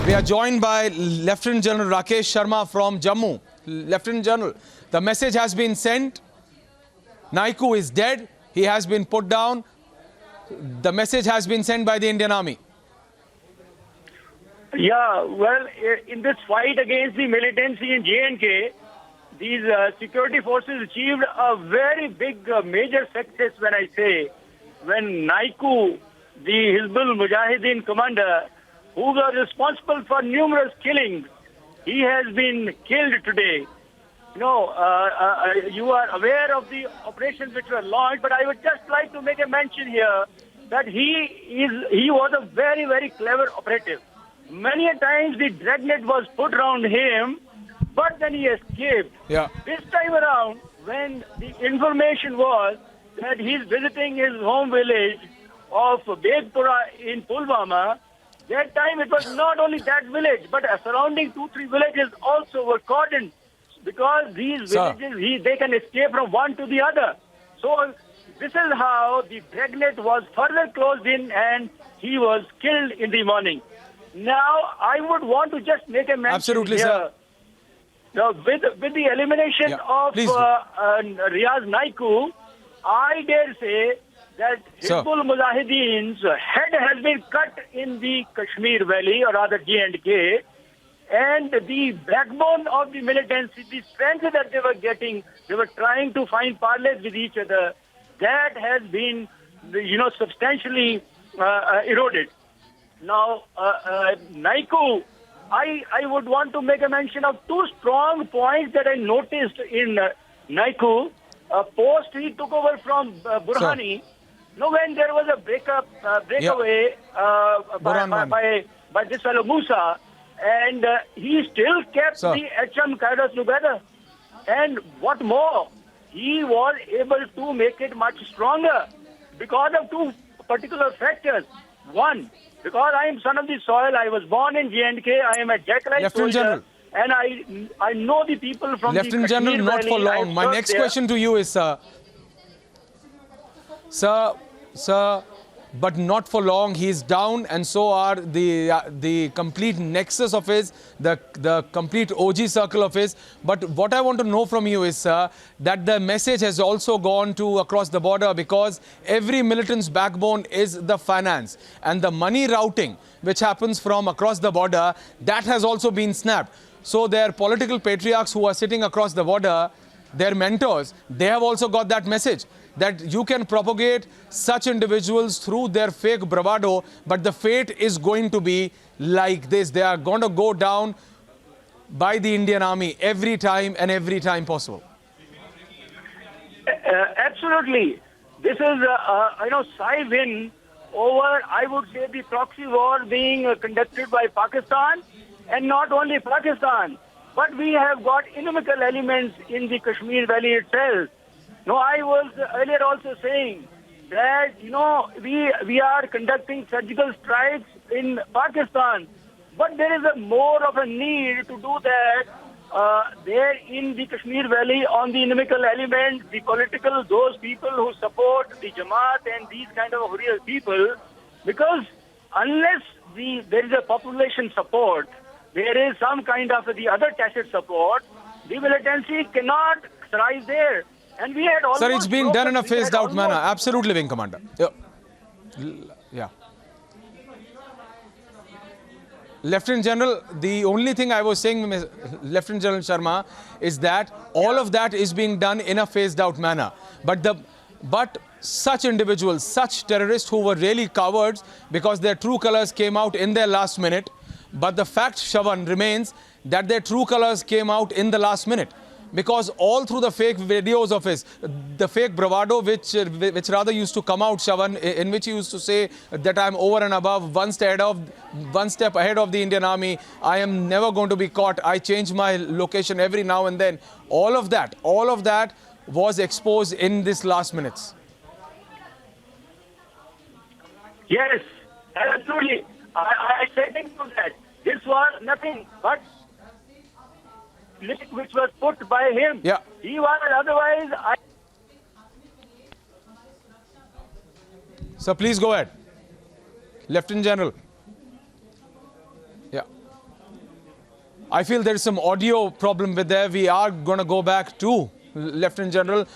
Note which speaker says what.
Speaker 1: We are joined by Lieutenant General Rakesh Sharma from Jammu. Lieutenant General, the message has been sent. Naiku is dead. He has been put down. The message has been sent by the Indian Army.
Speaker 2: Yeah, well, in this fight against the militancy in J&K, these security forces achieved a very big, major success, when I say, when Naiku, the Hizbul Mujahideen commander, who was responsible for numerous killings, he has been killed today. You know, you are aware of the operations which were launched, but I would just like to make a mention here that he was a very, very clever operative. Many a times the dragnet was put around him, but then he escaped.
Speaker 1: Yeah.
Speaker 2: This time around, when the information was that he's visiting his home village of Begpura in Pulwama, that time it was not only that village, but surrounding 2-3 villages also were cordoned, because these villages, they can escape from one to the other. So this is how the dragnet was further closed in and he was killed in the morning. Now, I would want to just make a mention
Speaker 1: Absolutely,
Speaker 2: here.
Speaker 1: sir.
Speaker 2: Now, with the elimination of Riaz Naiku, I dare say that Hizbul Mujahideen's head has been cut in the Kashmir Valley, or rather J&K, and the backbone of the militancy, the strength that they were getting, they were trying to find parleys with each other, that has been, substantially eroded. Now, Naiku, I would want to make a mention of two strong points that I noticed in Naiku. Post he took over from Burhani. When there was a breakaway by this fellow Musa, and he still kept the HM cadres together. And what more, he was able to make it much stronger because of two particular factors. One, because I am son of the soil, I was born in J&K, I am a Jackalite soldier, and I know the people from
Speaker 1: Lieutenant
Speaker 2: the Kashmir
Speaker 1: General, not
Speaker 2: Valley.
Speaker 1: for long. My next question to you is, Sir, but not for long. He's down, and so are the complete nexus of his, the complete OG circle of his. But what I want to know from you is, sir, that the message has also gone to across the border, because every militant's backbone is the finance, and the money routing which happens from across the border, that has also been snapped. So their political patriarchs who are sitting across the border, their mentors, they have also got that message, that you can propagate such individuals through their fake bravado, but the fate is going to be like this. They are going to go down by the Indian Army every time and every time possible.
Speaker 2: Absolutely. This is, Sai win over, I would say, the proxy war being conducted by Pakistan, and not only Pakistan, but we have got inimical elements in the Kashmir Valley itself. No, I was earlier also saying that, we are conducting surgical strikes in Pakistan, but there is more of a need to do that there in the Kashmir Valley on the inimical elements, the political, those people who support the Jamaat and these kind of real people, because unless there is a population support, there is some kind of the other tacit support, the militancy cannot thrive there. And we had almost...
Speaker 1: Sir, it's being done in a phased-out manner. Absolutely, Wing Commander. Yeah. Lieutenant General, the only thing I was saying, Lieutenant General Sharma, is that all of that is being done in a phased-out manner. But such individuals, such terrorists who were really cowards because their true colors came out in their last minute, but the fact, Shravan, remains that their true colors came out in the last minute. Because all through the fake videos of his, the fake bravado which rather used to come out, Shravan, in which he used to say that I'm over and above, one step ahead of the Indian Army, I am never going to be caught, I change my location every now and then. All of that was exposed in this last minutes.
Speaker 2: Yes, absolutely. I said to that. This was nothing but which was put by him.
Speaker 1: Yeah.
Speaker 2: He was otherwise...
Speaker 1: Sir, please go ahead. Lieutenant General. Yeah. I feel there is some audio problem with there. We are going to go back to Lieutenant General.